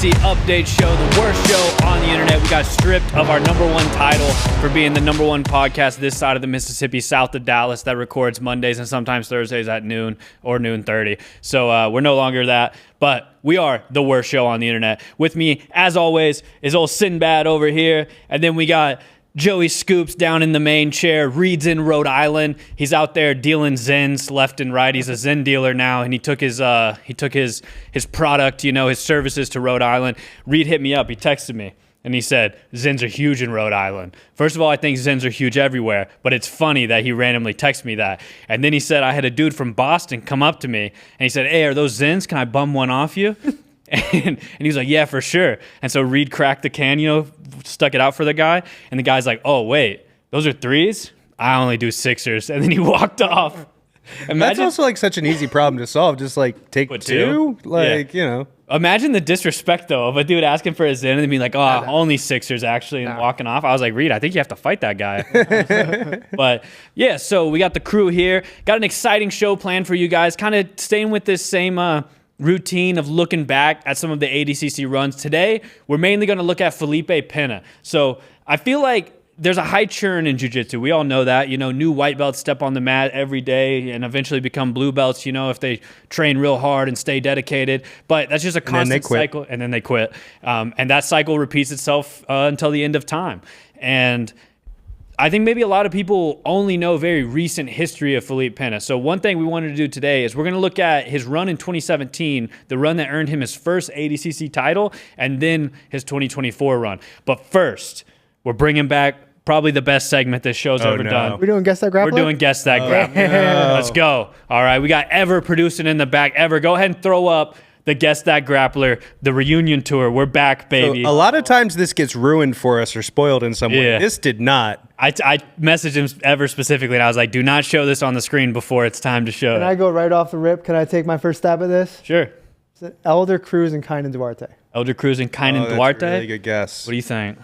ADCC update show, the worst show on the internet. We got stripped of our #1 title for being the #1 podcast this side of the Mississippi, south of Dallas, that records Mondays and sometimes Thursdays at noon or noon 30. So we're no longer that, but we are the worst show on the internet. With me, as always, is old Sinbad over here, and then we got Joey Scoops down in the main chair. Reed's in Rhode Island. He's out there dealing Zens left and right. He's a Zen dealer now, and he took his product, his services to Rhode Island. Reed hit me up. He texted me, and he said, Zens are huge in Rhode Island. First of all, I think Zens are huge everywhere, but it's funny that he randomly texted me that. And then he said, I had a dude from Boston come up to me, and he said, hey, are those Zens? Can I bum one off you? And he was like, yeah, for sure. And so Reed cracked the can, stuck it out for the guy. And the guy's like, oh, wait, those are threes? I only do sixers. And then he walked off. That's also like such an easy problem to solve. Just like take two. Imagine the disrespect, though, of a dude asking for a Zen and then being like, oh, only sixers, actually, and walking off. I was like, Reed, I think you have to fight that guy. But, yeah, so we got the crew here. Got an exciting show planned for you guys. Kind of staying with this same routine of looking back at some of the ADCC runs. Today, we're mainly going to look at Felipe Pena. So I feel like there's a high churn in jiu-jitsu. We all know that. New white belts step on the mat every day and eventually become blue belts, if they train real hard and stay dedicated. But that's just a constant cycle. And then they quit. And that cycle repeats itself until the end of time. And I think maybe a lot of people only know very recent history of Felipe Pena. So one thing we wanted to do today is we're going to look at his run in 2017, the run that earned him his first ADCC title, and then his 2024 run. But first, we're bringing back probably the best segment this show's ever done. We're doing Guess That Grappler? We're doing Guess That Grappler. No. Let's go. All right, we got Ever producing in the back. Ever, go ahead and throw up the Guess That Grappler, the reunion tour. We're back, baby. So a lot of times this gets ruined for us or spoiled in some way. This did not. I messaged him Ever specifically, and I was like, do not show this on the screen before it's time to show it. Can I go right off the rip? Can I take my first stab at this? Sure. Is it Elder Cruz and Kynan Duarte? Elder Cruz and Kynan Duarte? That's a really good guess. What do you think?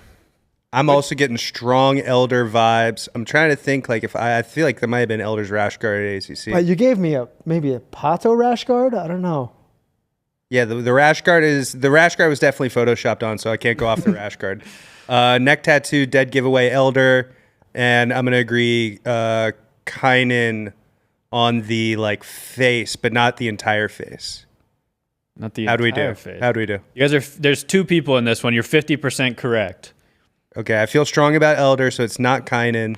I'm also getting strong Elder vibes. I'm trying to think if I feel like there might have been Elder's rash guard at ACC. You gave me maybe a Pato rash guard? I don't know. Yeah, the rash guard was definitely photoshopped on, so I can't go off the rash guard. Neck tattoo, dead giveaway, Elder, and I'm gonna agree, Kynan on the face, but not the entire face. Not the entire face. How do we do? You guys there's two people in this one. You're 50% correct. Okay, I feel strong about Elder, so it's not Kynan.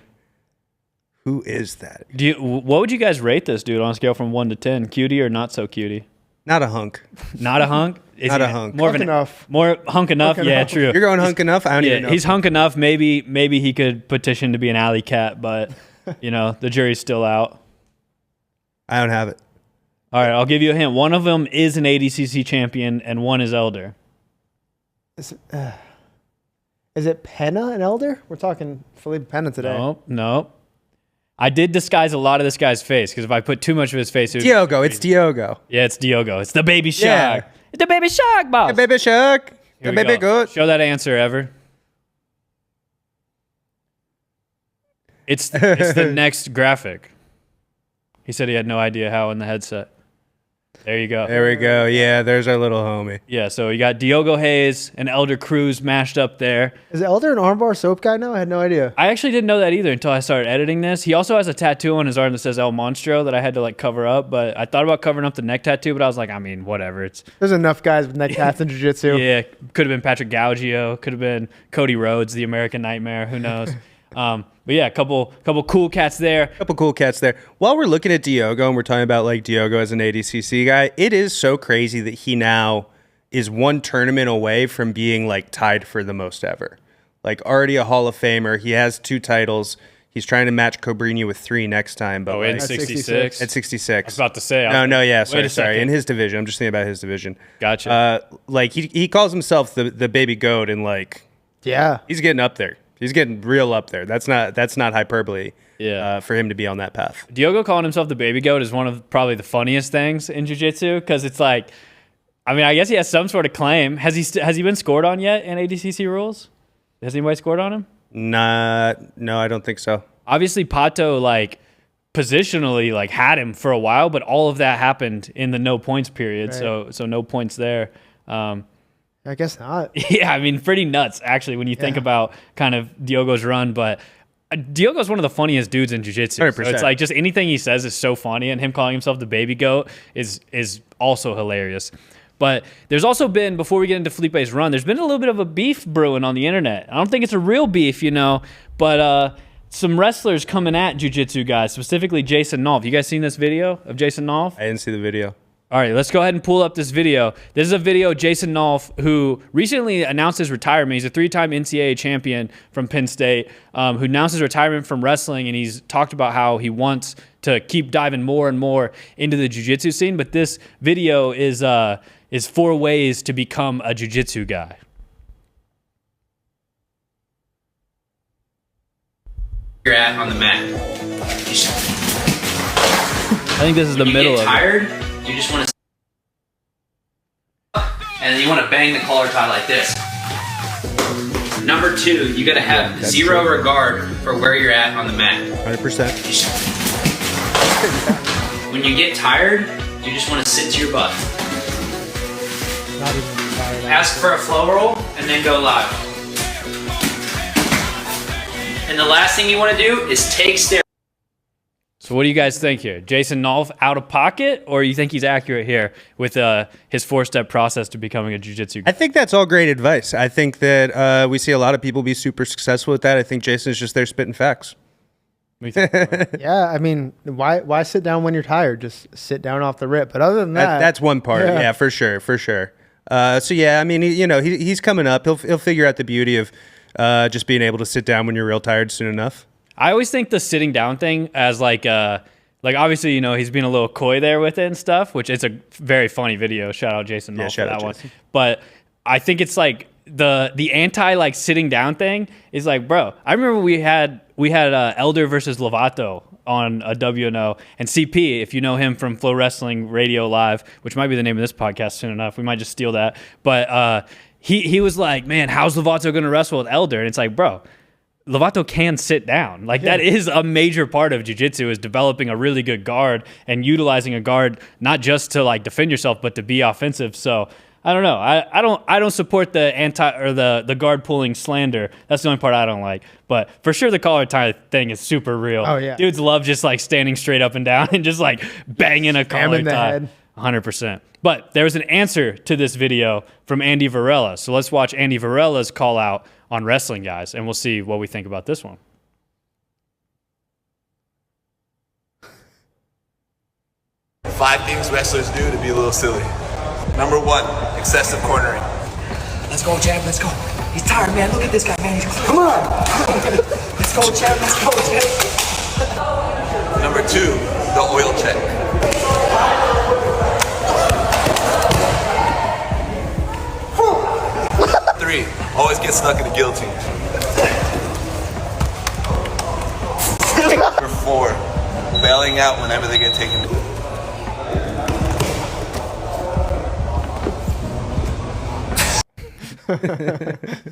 Who is that? What would you guys rate this dude on a scale from 1 to 10? Cutie or not so cutie? Not a hunk. Not a hunk? Not a hunk. Hunk enough. More hunk enough? Yeah, true. You're going hunk enough? I don't even know. He's hunk enough. Maybe he could petition to be an alley cat, but the jury's still out. I don't have it. All right, I'll give you a hint. One of them is an ADCC champion, and one is Elder. Is it Pena and Elder? We're talking Felipe Pena today. No. I did disguise a lot of this guy's face because if I put too much of his face, Diogo. It's Diogo. Yeah, it's Diogo. It's the baby shark. Yeah. It's the baby shark, boss. The baby shark. The baby goat. Show that answer, Ever. It's the next graphic. He said he had no idea how in the headset. There you go. There we go. Yeah, there's our little homie. Yeah, so you got Diogo Hayes and Elder Cruz mashed up there. Is Elder an armbar soap guy now? I had no idea. I actually didn't know that either until I started editing this. He also has a tattoo on his arm that says El Monstro that I had to cover up, but I thought about covering up the neck tattoo, but I was like, whatever. There's enough guys with neck tats in jiu-jitsu. Yeah, could have been Patrick Gaugio, could have been Cody Rhodes, the American Nightmare, who knows. But yeah, a couple cool cats there. While we're looking at Diogo and we're talking about Diogo as an ADCC guy, it is so crazy that he now is one tournament away from being tied for the most ever. Already a Hall of Famer. He has 2 titles. He's trying to match Cobrini with 3 next time. But in 66? At 66. I was about to say. Sorry. In his division. I'm just thinking about his division. Gotcha. He calls himself the baby goat and yeah, he's getting up there. He's getting real up there. That's not hyperbole. Yeah. For him to be on that path. Diogo calling himself the baby goat is one of probably the funniest things in jiu-jitsu because it's I guess he has some sort of claim. Has he been scored on yet in ADCC rules? Has anybody scored on him? No, I don't think so. Obviously, Pato positionally had him for a while, but all of that happened in the no points period. Right. So no points there. I guess not. Yeah, I mean, pretty nuts, actually, when you think about kind of Diogo's run. But Diogo's one of the funniest dudes in jiu-jitsu. 100%. So it's like just anything he says is so funny, and him calling himself the baby goat is also hilarious. But there's also been, before we get into Felipe's run, there's been a little bit of a beef brewing on the internet. I don't think it's a real beef, but some wrestlers coming at jiu-jitsu guys, specifically Jason Nolf. You guys seen this video of Jason Nolf? I didn't see the video. All right, let's go ahead and pull up this video. This is a video of Jason Nolf, who recently announced his retirement. He's a 3-time NCAA champion from Penn State, who announced his retirement from wrestling, and he's talked about how he wants to keep diving more and more into the jiu-jitsu scene. But this video is 4 ways to become a jiu-jitsu guy. You're at on the mat. I think this is the middle of it. Tired? You just want to, and then you want to bang the collar tie like this. Number 2, you got to have zero regard for where you're at on the mat. 100%. When you get tired, you just want to sit to your butt. Not even tired. Ask for a flow roll and then go live. And the last thing you want to do is take steroids. So what do you guys think here? Jason Nolf out of pocket, or you think he's accurate here with his 4-step process to becoming a jiu-jitsu guy? I think that's all great advice. I think that we see a lot of people be super successful with that. I think Jason's just there spitting facts. What do you think? Yeah, I mean, why sit down when you're tired? Just sit down off the rip. But other than that, That's one part. Yeah, for sure. So yeah, I mean, he's coming up. He'll figure out the beauty of just being able to sit down when you're real tired soon enough. I always think the sitting down thing as like obviously, he's being a little coy there with it and stuff, which it's a very funny video. Shout out Jason Nolf for that one. But I think it's like the anti like sitting down thing is like, bro, I remember we had Elder versus Lovato on a WNO, and CP, if you know him from FloGrappling Radio Live, which might be the name of this podcast soon enough, we might just steal that. But he was like, man, how's Lovato going to wrestle with Elder? And it's like, bro, Lovato can sit down. Like that is a major part of jiu-jitsu, is developing a really good guard and utilizing a guard not just to like defend yourself, but to be offensive. So I don't know. I don't support the the guard pulling slander. That's the only part I don't like. But for sure, the collar tie thing is super real. Oh yeah, dudes love just like standing straight up and down and just like banging a collar tie. 100%. But there's an answer to this video from Andy Varela. So let's watch Andy Varela's call out on wrestling guys, and we'll see what we think about this one. Five things wrestlers do to be a little silly. Number 1, excessive cornering. Let's go, champ. Let's go. He's tired, man. Look at this guy, man. Come on. Let's go, champ. Let's go, champ. Number 2, the oil check. Three, always get stuck in the guillotine. Number 4, bailing out whenever they get taken.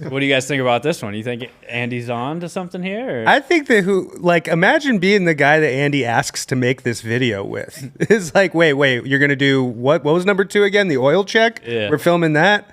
What do you guys think about this one? You think Andy's on to something here? Or? I think that imagine being the guy that Andy asks to make this video with. It's like, wait, you're going to do what? What was number 2 again? The oil check? Yeah. We're filming that?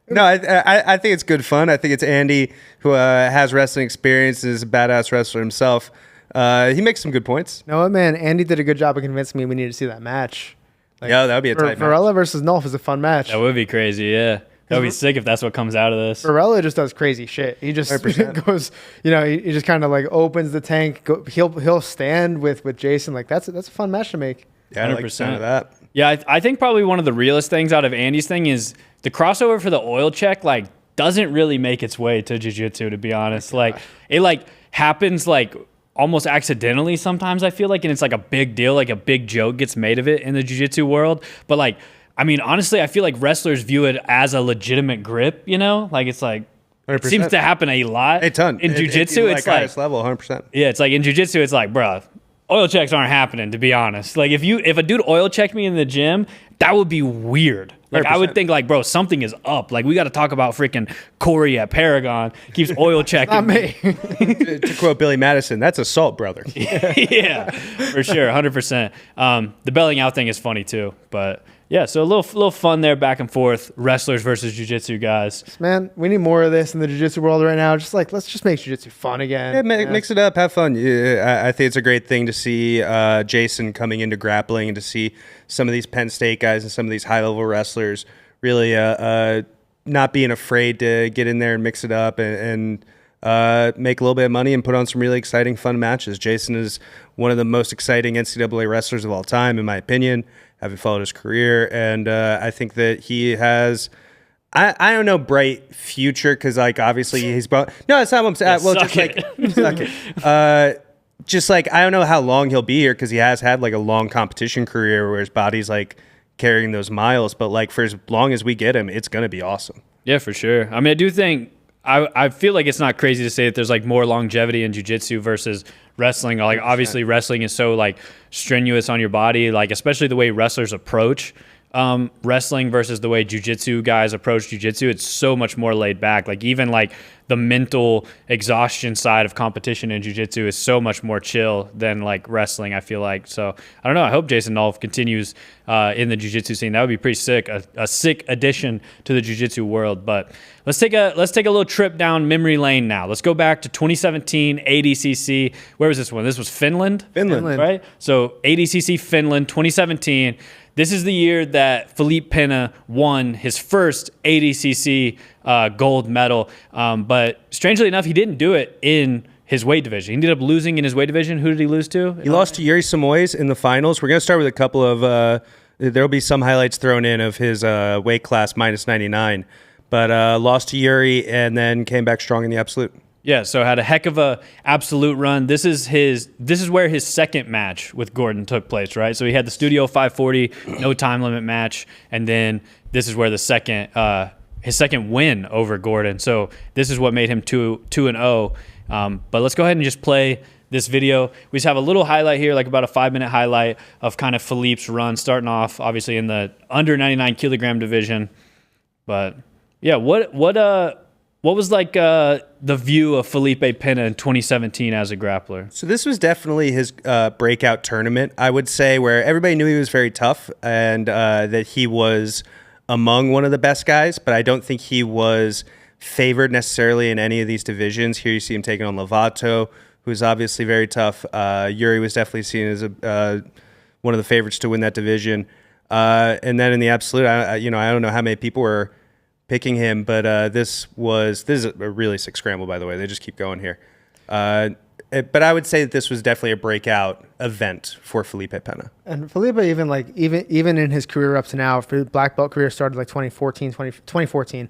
No, I think it's good fun. I think it's Andy, who has wrestling experience, is a badass wrestler himself. He makes some good points. No, what, man? Andy did a good job of convincing me we need to see that match. Yeah, that would be a tight match. Varela versus Nolf is a fun match. That would be crazy, yeah. That would be sick if that's what comes out of this. Varela just does crazy shit. He just 100%. Goes, he just kind of like opens the tank. He'll stand with Jason. Like that's a fun match to make. Yeah, 100% like of that. Yeah, I think probably one of the realest things out of Andy's thing is the crossover for the oil check. Like, doesn't really make its way to jiu-jitsu, to be honest. Like, it like happens like almost accidentally sometimes. I feel like, and it's like a big deal. Like a big joke gets made of it in the jiu-jitsu world. But like, I mean, honestly, I feel like wrestlers view it as a legitimate grip, Like, it's like, 100%. It seems to happen a lot. A ton. In jiu-jitsu, it's like, highest level, 100%. Yeah, it's like in jiu-jitsu, it's like, bro, oil checks aren't happening, to be honest. Like, if a dude oil checked me in the gym, that would be weird. Like, 100%. I would think, like, bro, something is up. Like, we got to talk about freaking Corey at Paragon. Keeps oil checking. Not me. To quote Billy Madison, that's assault, brother. Yeah, for sure, 100%. The belling out thing is funny, too. But, yeah, so a little fun there, back and forth, wrestlers versus jiu-jitsu guys. Man, we need more of this in the jiu-jitsu world right now. Just like, let's just make jiu-jitsu fun again. Yeah, mix it up, have fun. Yeah, I think it's a great thing to see Jason coming into grappling and to see some of these Penn State guys and some of these high-level wrestlers really not being afraid to get in there and mix it up and make a little bit of money and put on some really exciting, fun matches. Jason is one of the most exciting NCAA wrestlers of all time, in my opinion. Having followed his career, and I think that he has, I don't know, bright future, because like obviously he's no, that's not what I'm saying. Well, just like suck it. Just like I don't know how long he'll be here, because he has had like a long competition career where his body's like carrying those miles. But like for as long as we get him, it's gonna be awesome. Yeah, for sure. I mean, I do think I feel like it's not crazy to say that there's like more longevity in jiu-jitsu versus wrestling. Like obviously wrestling is so like strenuous on your body, like especially the way wrestlers approach wrestling versus the way jiu-jitsu guys approach jiu-jitsu. It's so much more laid back. Like even like the mental exhaustion side of competition in jiu-jitsu is so much more chill than like wrestling, I feel like. So I don't know. I hope Jason Nolf continues in the jiu-jitsu scene. That would be pretty sick. A sick addition to the jiu-jitsu world. But let's take a little trip down memory lane now. Let's go back to 2017 ADCC. Where was this one? This was Finland, right? So ADCC Finland 2017. This is the year that Felipe Pena won his first ADCC gold medal. But strangely enough, he didn't do it in his weight division. He ended up losing in his weight division. Who did he lose to? He lost to Yuri Samois in the finals. We're going to start with a couple of, there'll be some highlights thrown in of his weight class minus 99. But lost to Yuri and then came back strong in the absolute. Yeah, so had a heck of a absolute run. This is where his second match with Gordon took place, right? So he had the Studio 540, no time limit match, and then this is where the second his second win over Gordon. So this is what made him 2-0. But let's go ahead and just play this video. We just have a little highlight here, like about a 5-minute highlight of kind of Felipe's run, starting off obviously in the under 99 kilogram division. But yeah, what was like the view of Felipe Pena in 2017 as a grappler? So this was definitely his breakout tournament, I would say, where everybody knew he was very tough and that he was among one of the best guys, but I don't think he was favored necessarily in any of these divisions. Here you see him taking on Lovato, who's obviously very tough. Yuri was definitely seen as one of the favorites to win that division. And then in the absolute, I don't know how many people were picking him, but this is a really sick scramble, by the way. They just keep going here. But I would say that this was definitely a breakout event for Felipe Pena. And Felipe, even in his career up to now, for black belt career started like 2014,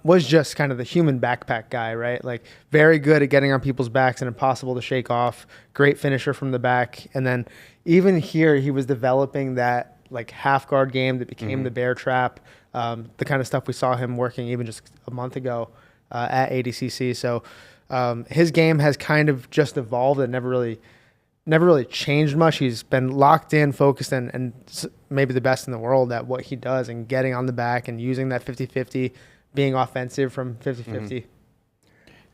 was just kind of the human backpack guy, right? Like very good at getting on people's backs and impossible to shake off. Great finisher from the back. And then even here, he was developing that like half guard game that became the bear trap. The kind of stuff we saw him working even just a month ago at ADCC. So his game has kind of just evolved and never really changed much. He's been locked in, focused, and maybe the best in the world at what he does and getting on the back and using that 50-50, being offensive from 50-50.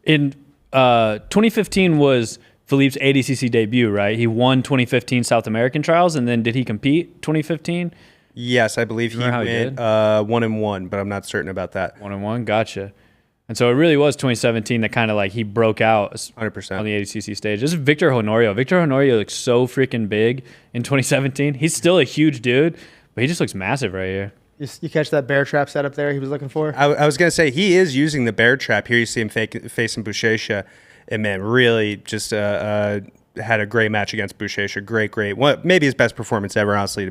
In 2015 was Felipe's ADCC debut, right? He won 2015 South American trials, and then did he compete 2015? Yes, I believe he went 1-1, but I'm not certain about that. 1-1, gotcha. And so it really was 2017 that kind of like he broke out 100% on the ADCC stage. This is Victor Honorio. Victor Honorio looks so freaking big in 2017. He's still a huge dude, but he just looks massive right here. You catch that bear trap setup there he was looking for? I was going to say, he is using the bear trap. Here you see him facing Buchecha, and man, really just had a great match against Buchecha. Great. Maybe his best performance ever, honestly, to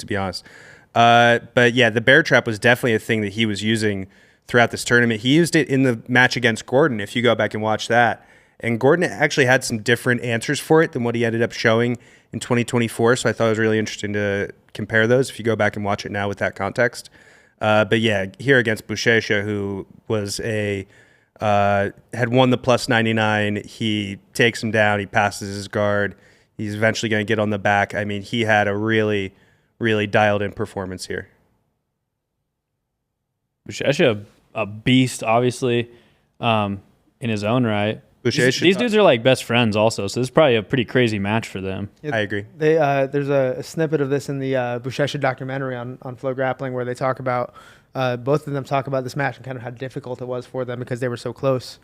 be honest. But yeah, the bear trap was definitely a thing that he was using throughout this tournament. He used it in the match against Gordon, if you go back and watch that. And Gordon actually had some different answers for it than what he ended up showing in 2024. So I thought it was really interesting to compare those if you go back and watch it now with that context. But yeah, here against Buchecha, who was had won the plus 99, he takes him down, he passes his guard, he's eventually going to get on the back. I mean, he had a really, really dialed in performance here. Buchecha, a beast, obviously, in his own right. Boucher These dudes are like best friends also, so this is probably a pretty crazy match for them. I agree. They there's a snippet of this in the Boucher documentary on FloGrappling where they talk about both of them talk about this match and kind of how difficult it was for them because they were so close.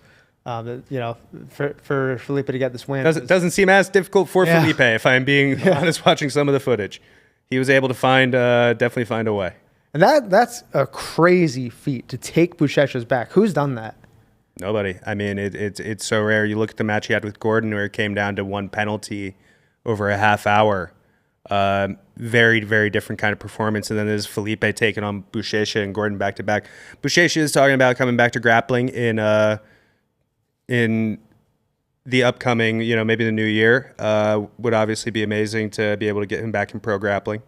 For Felipe to get this win Doesn't seem as difficult for Felipe, if I'm being honest, watching some of the footage. He was able to definitely find a way. And that's a crazy feat to take Boucher's back. Who's done that? Nobody. I mean, it's so rare. You look at the match he had with Gordon where it came down to one penalty over a half hour. Very, very different kind of performance. And then there's Felipe taking on Boucher and Gordon back to back. Boucher is talking about coming back to grappling in the upcoming, maybe the new year. Would obviously be amazing to be able to get him back in pro grappling.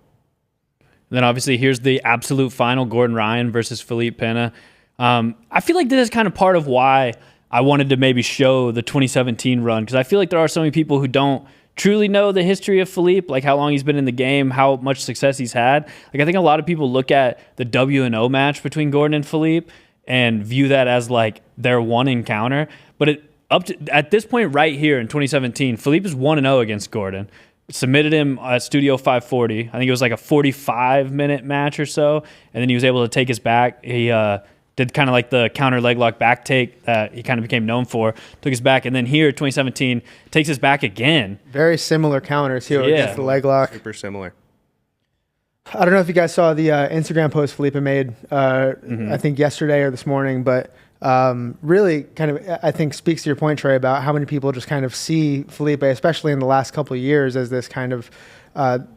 And then obviously here's the absolute final, Gordon Ryan versus Felipe Pena. I feel like this is kind of part of why I wanted to maybe show the 2017 run, because I feel like there are so many people who don't truly know the history of Felipe, like how long he's been in the game, how much success he's had. Like I think a lot of people look at the W&O match between Gordon and Felipe and view that as like their one encounter. But at this point right here in 2017, Felipe is 1-0 against Gordon. Submitted him at Studio 540. I think it was like a 45-minute match or so, and then he was able to take his back. He did kind of like the counter leg lock back take that he kind of became known for. Took his back, and then here, 2017, takes his back again. Very similar counters here against the leg lock. Super similar. I don't know if you guys saw the Instagram post Felipe made, I think yesterday or this morning, but really kind of, I think, speaks to your point, Trey, about how many people just kind of see Felipe, especially in the last couple of years, as this kind of,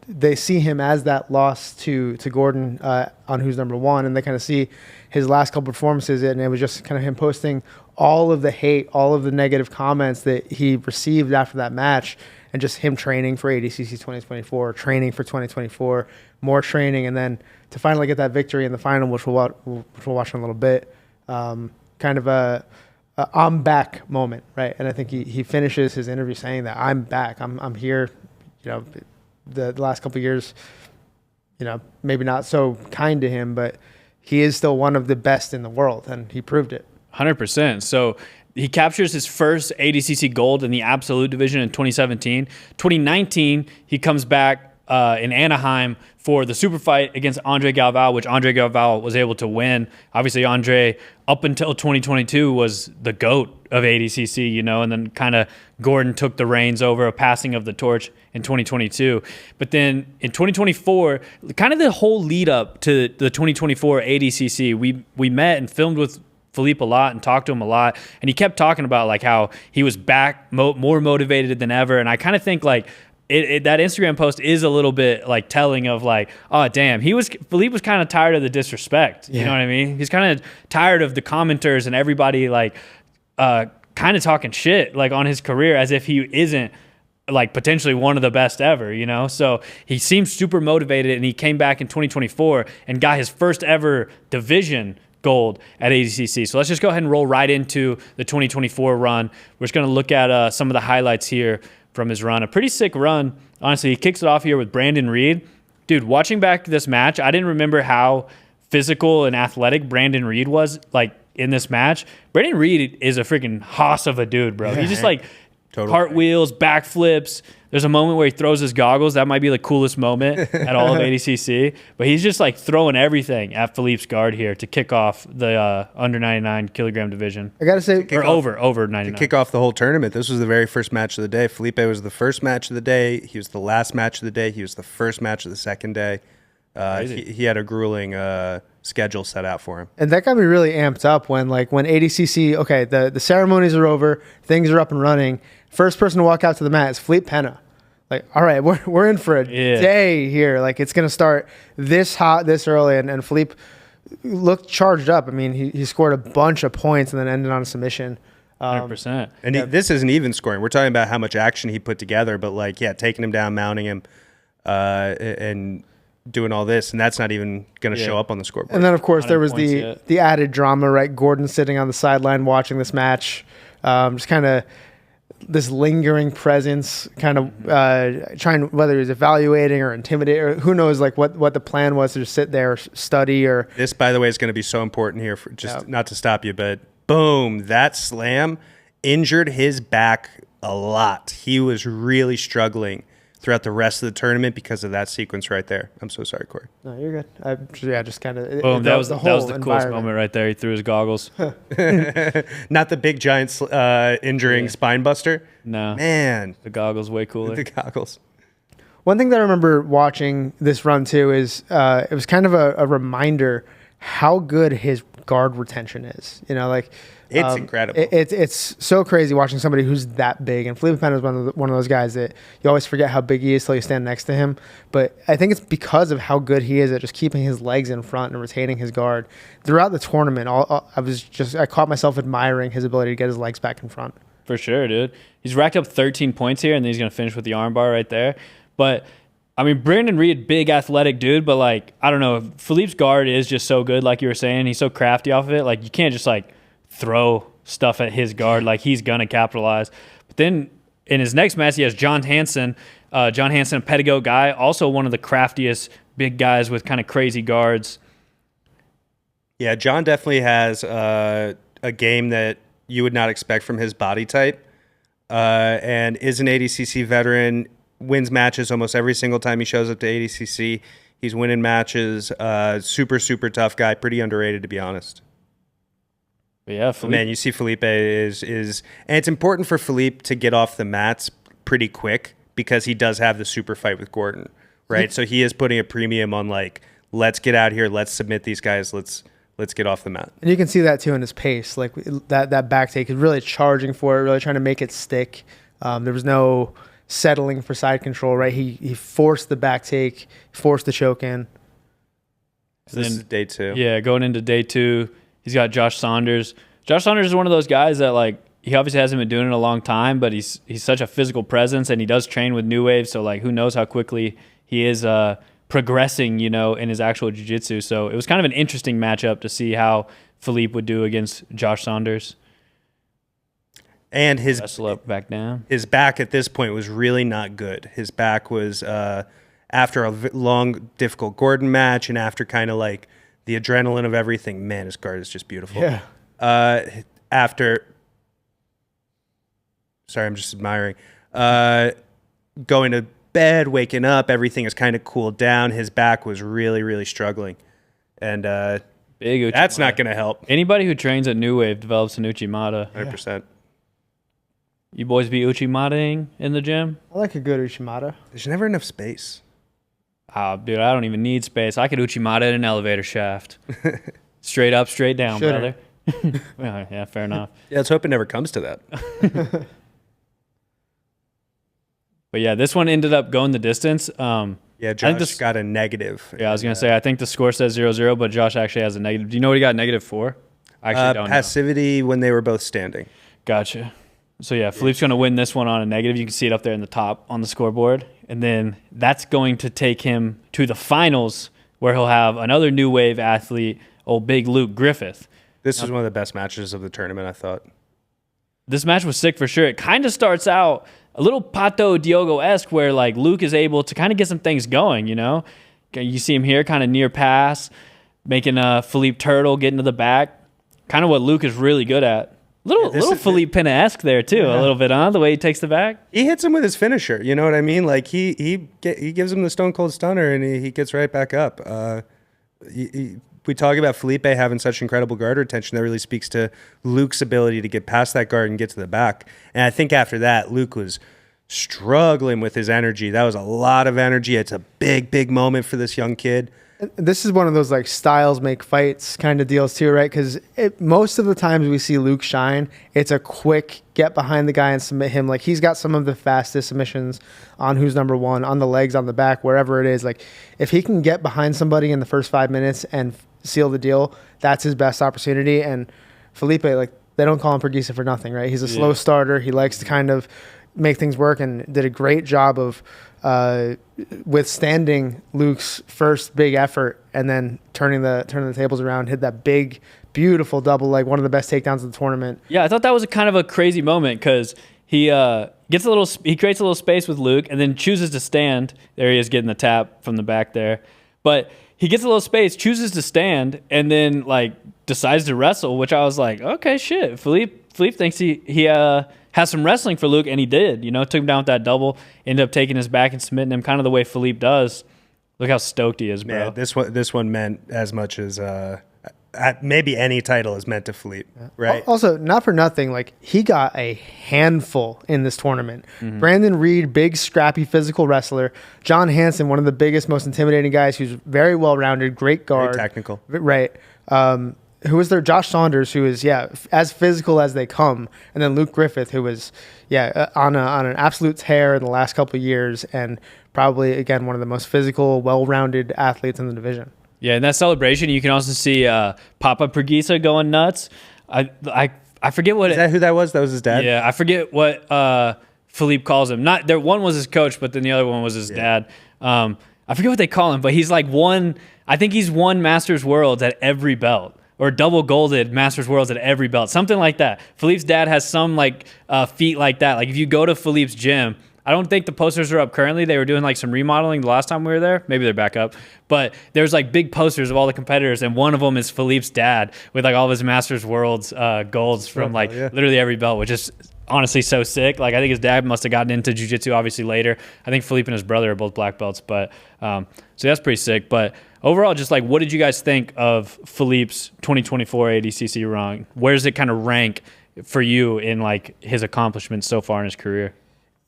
they see him as that loss to Gordon on Who's Number One, and they kind of see his last couple performances, and it was just kind of him posting all of the hate, all of the negative comments that he received after that match, and just him training for ADCC 2024, training for 2024, more training, and then to finally get that victory in the final, which we'll watch in a little bit. Kind of a I'm back moment, right? And I think he finishes his interview saying that I'm back, I'm here. The last couple of years, maybe not so kind to him, but he is still one of the best in the world, and he proved it. 100%. So he captures his first ADCC gold in the absolute division in 2017. 2019, he comes back in Anaheim for the super fight against Andre Galvao, which Andre Galvao was able to win. Obviously, Andre, up until 2022, was the GOAT of ADCC, and then kind of Gordon took the reins over, a passing of the torch in 2022. But then in 2024, kind of the whole lead up to the 2024 ADCC, we met and filmed with Felipe a lot and talked to him a lot, and he kept talking about like how he was back more motivated than ever. And I kind of think like that Instagram post is a little bit like telling of like, oh damn, Felipe was kind of tired of the disrespect. You know what I mean? He's kind of tired of the commenters and everybody like kind of talking shit like on his career as if he isn't like potentially one of the best ever, So he seems super motivated, and he came back in 2024 and got his first ever division gold at ADCC. So let's just go ahead and roll right into the 2024 run. We're just going to look at some of the highlights here from his run. A pretty sick run. Honestly, he kicks it off here with Brandon Reed. Dude, watching back this match, I didn't remember how physical and athletic Brandon Reed was like in this match. Brandon Reed is a freaking hoss of a dude, bro. He just like cartwheels, backflips. There's a moment where he throws his goggles. That might be the coolest moment at all of ADCC. But he's just like throwing everything at Felipe's guard here to kick off the under 99 kilogram division. I got to say, or over 99. To kick off the whole tournament, this was the very first match of the day. Felipe was the first match of the day. He was the last match of the day. He was the first match of the second day. He had a grueling schedule set out for him. And that got me really amped up when ADCC, okay, the ceremonies are over, things are up and running. First person to walk out to the mat is Felipe Pena. Like, all right, we're in for a day here. Like, it's going to start this hot, this early. And Felipe looked charged up. I mean, he scored a bunch of points and then ended on a submission. 100%. And this isn't even scoring. We're talking about how much action he put together. But, taking him down, mounting him, and doing all this. And that's not even going to show up on the scoreboard. And then, of course, there was the added drama, right? Gordon sitting on the sideline watching this match. Just kind of this lingering presence, kind of trying, whether he's evaluating or intimidating, or who knows, like what the plan was to just sit there, or study, or. This, by the way, is going to be so important here. For not to stop you, but boom, that slam injured his back a lot. He was really struggling throughout the rest of the tournament because of that sequence right there. I'm so sorry, Corey. No, you're good. Just kind of. Boom, that was the coolest moment right there. He threw his goggles. Not the big giant injuring spine buster. No. Man. The goggles way cooler. The goggles. One thing that I remember watching this run too is it was kind of a reminder how good his guard retention is. You know, like it's incredible. It's so crazy watching somebody who's that big. And Felipe Pena is one of those guys that you always forget how big he is till you stand next to him. But I think it's because of how good he is at just keeping his legs in front and retaining his guard throughout the tournament. I caught myself admiring his ability to get his legs back in front. For sure, dude. He's racked up 13 points here, and then he's gonna finish with the armbar right there. But I mean, Brandon Reed, big athletic dude, but like, I don't know, Philippe's guard is just so good, like you were saying. He's so crafty off of it. Like, you can't just like throw stuff at his guard. Like, he's gonna capitalize. But then in his next match, he has John Hansen, a Pedigo guy, also one of the craftiest big guys with kind of crazy guards. Yeah, John definitely has a game that you would not expect from his body type, and is an ADCC veteran. Wins matches almost every single time he shows up to ADCC. He's winning matches. Super, super tough guy. Pretty underrated, to be honest. But yeah, Felipe. Man, you see Felipe is, and it's important for Felipe to get off the mats pretty quick because he does have the super fight with Gordon, right? So he is putting a premium on like, let's get out here, let's submit these guys, let's get off the mat. And you can see that too in his pace. Like that back take is really charging for it, really trying to make it stick. There was no settling for side control, right? He forced the back take, forced the choke in. So this is day 2. Yeah, going into day 2, he's got Josh Saunders. Josh Saunders is one of those guys that like, he obviously hasn't been doing it a long time, but he's such a physical presence, and he does train with New Wave, so like, who knows how quickly he is progressing, you know, in his actual jiu-jitsu. So it was kind of an interesting matchup to see how Felipe would do against Josh Saunders. And his back down. His back at this point was really not good. His back was after a long, difficult Gordon match, and after kind of like the adrenaline of everything. Man, his guard is just beautiful. Yeah. Sorry, I'm just admiring. Going to bed, waking up, everything is kind of cooled down. His back was really, really struggling, and big. That's not going to help. Anybody who trains at New Wave develops an Uchimata. 100%. You boys be Uchimata-ing in the gym? I like a good Uchimata. There's never enough space. Oh, dude, I don't even need space. I could Uchimata in an elevator shaft. Straight up, straight down, brother. Well, yeah, fair enough. Yeah, let's hope it never comes to that. But yeah, this one ended up going the distance. Yeah, Josh got a negative. Yeah, I was going to say, I think the score says 0-0, but Josh actually has a negative. Do you know what he got negative for? I actually don't know. Passivity when they were both standing. Gotcha. So yeah, Philippe's going to win this one on a negative. You can see it up there in the top on the scoreboard. And then that's going to take him to the finals, where he'll have another New Wave athlete, old big Luke Griffith. This was one of the best matches of the tournament, I thought. This match was sick for sure. It kind of starts out a little Pato Diogo-esque, where like Luke is able to kind of get some things going, you know? You see him here, kind of near pass, making Felipe turtle, getting to the back. Kind of what Luke is really good at. Little Felipe Pena-esque there too, a little bit, the way he takes the back. He hits him with his finisher, you know what I mean? Like he gives him the Stone Cold Stunner, and he gets right back up. We talk about Felipe having such incredible guard retention. That really speaks to Luke's ability to get past that guard and get to the back. And I think after that, Luke was struggling with his energy. That was a lot of energy. It's a big, big moment for this young kid. This is one of those like styles make fights kind of deals too, right? Because most of the times we see Luke shine, it's a quick get behind the guy and submit him. Like, he's got some of the fastest submissions on who's number one, on the legs, on the back, wherever it is. Like, if he can get behind somebody in the first 5 minutes and seal the deal, that's his best opportunity. And Felipe, like, they don't call him Perguisa for nothing, right? He's a slow starter. He likes to kind of make things work, and did a great job of withstanding Luke's first big effort, and then turning the tables around, hit that big, beautiful double leg, one of the best takedowns of the tournament. Yeah, I thought that was a kind of a crazy moment, because he creates a little space with Luke, and then chooses to stand. There he is getting the tap from the back there, but he gets a little space, chooses to stand, and then like decides to wrestle, which I was like, okay, shit, Felipe Felipe thinks he has some wrestling for Luke, and he did. You know, took him down with that double, ended up taking his back and submitting him kind of the way Felipe does. Look how stoked he is, bro. Yeah, this one meant as much as maybe any title is meant to Felipe, right? Also, not for nothing, like he got a handful in this tournament. Brandon Reed, big, scrappy, physical wrestler. John Hansen, one of the biggest, most intimidating guys, who's very well-rounded, great guard, Very technical, right? Who was there? Josh Saunders, who is as physical as they come, and then Luke Griffith, who was on an absolute tear in the last couple of years, and probably again one of the most physical, well-rounded athletes in the division. Yeah, in that celebration, you can also see Papa Preguiça going nuts. I forget what is that who that was? That was his dad. Yeah, I forget what Felipe calls him. Not there. One was his coach, but then the other one was his dad. I forget what they call him, but he's like I think he's won Masters Worlds at every belt, or double golded Masters Worlds at every belt, something like that. Felipe's dad has some feat like that. Like if you go to Felipe's gym, I don't think the posters are up currently. They were doing like some remodeling the last time we were there. Maybe they're back up. But there's like big posters of all the competitors, and one of them is Felipe's dad with like all of his Masters Worlds golds from literally every belt, which is honestly so sick. Like I think his dad must have gotten into jiu-jitsu obviously later. I think Felipe and his brother are both black belts, but so that's pretty sick. But overall, just like what did you guys think of Felipe's 2024 ADCC run? Where does it kind of rank for you in like his accomplishments so far in his career?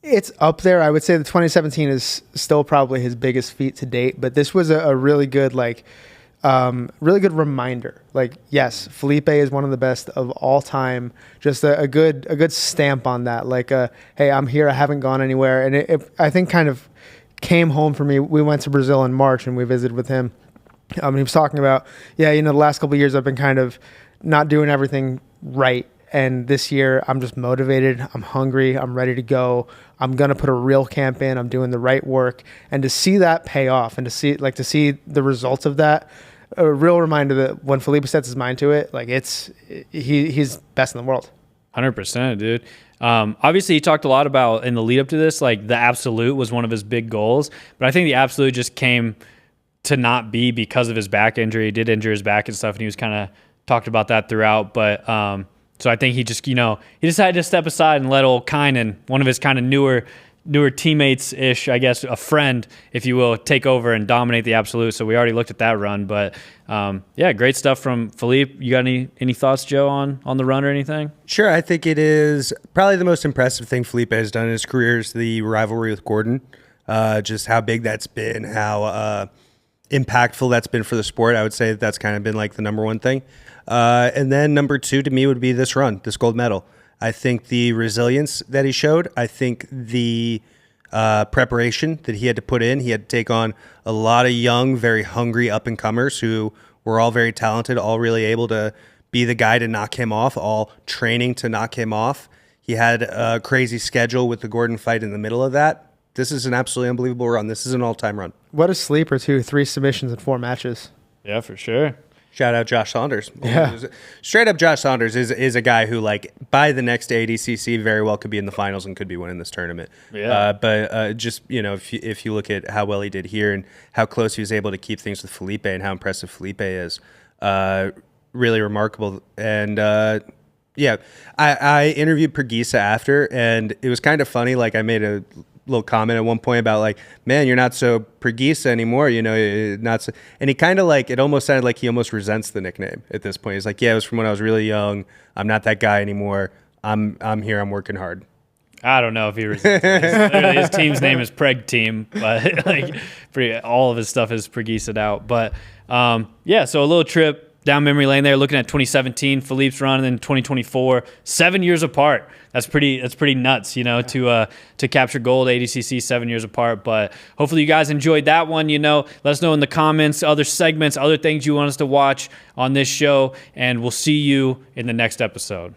It's up there. I would say the 2017 is still probably his biggest feat to date, but this was a really good really good reminder. Like, yes, Felipe is one of the best of all time. Just a good stamp on that. Like, hey, I'm here. I haven't gone anywhere. And it I think kind of came home for me. We went to Brazil in March and we visited with him. He was talking about, the last couple of years I've been kind of not doing everything right. And this year, I'm just motivated. I'm hungry. I'm ready to go. I'm going to put a real camp in. I'm doing the right work. And to see that pay off and to see the results of that, a real reminder that when Felipe sets his mind to it, like he's best in the world. 100%, dude. Obviously, he talked a lot about in the lead up to this, like the absolute was one of his big goals. But I think the absolute just came to not be because of his back injury. He did injure his back and stuff, and he was kind of talked about that throughout. But so I think he just, he decided to step aside and let old Kynan, one of his kind of newer teammates-ish, I guess, a friend, if you will, take over and dominate the absolute. So we already looked at that run. But, great stuff from Felipe. You got any thoughts, Joe, on the run or anything? Sure. I think it is probably the most impressive thing Felipe has done in his career is the rivalry with Gordon. Just how big that's been, how impactful that's been for the sport. I would say that's kind of been like the number one thing. And then number two to me would be this run, this gold medal. I think the resilience that he showed, I think the preparation that he had to put in, he had to take on a lot of young, very hungry up-and-comers who were all very talented, all really able to be the guy to knock him off, all training to knock him off. He had a crazy schedule with the Gordon fight in the middle of that. This is an absolutely unbelievable run. This is an all-time run. What a sleeper, too. 3 submissions in 4 matches. Yeah, for sure. Shout out Josh Saunders. Yeah. Straight up Josh Saunders is a guy who, like, by the next ADCC very well could be in the finals and could be winning this tournament. Yeah. But just, if you look at how well he did here and how close he was able to keep things with Felipe and how impressive Felipe is, really remarkable. And, I interviewed Preguiça after, and it was kind of funny. Like, I made a little comment at one point about like, man, you're not so Preguiça anymore, not so, and he kind of like, it almost sounded like he almost resents the nickname at this point. He's like, yeah, it was from when I was really young. I'm not that guy anymore. I'm here. I'm working hard. I don't know if he resents it. His team's name is Preg Team, but like all of his stuff is Preguiça'd out. But so a little trip down memory lane there, looking at 2017, Felipe's run, and then 2024, 7 years apart. That's pretty nuts, to capture gold ADCC 7 years apart. But hopefully you guys enjoyed that one. Let us know in the comments, other segments, other things you want us to watch on this show, and we'll see you in the next episode.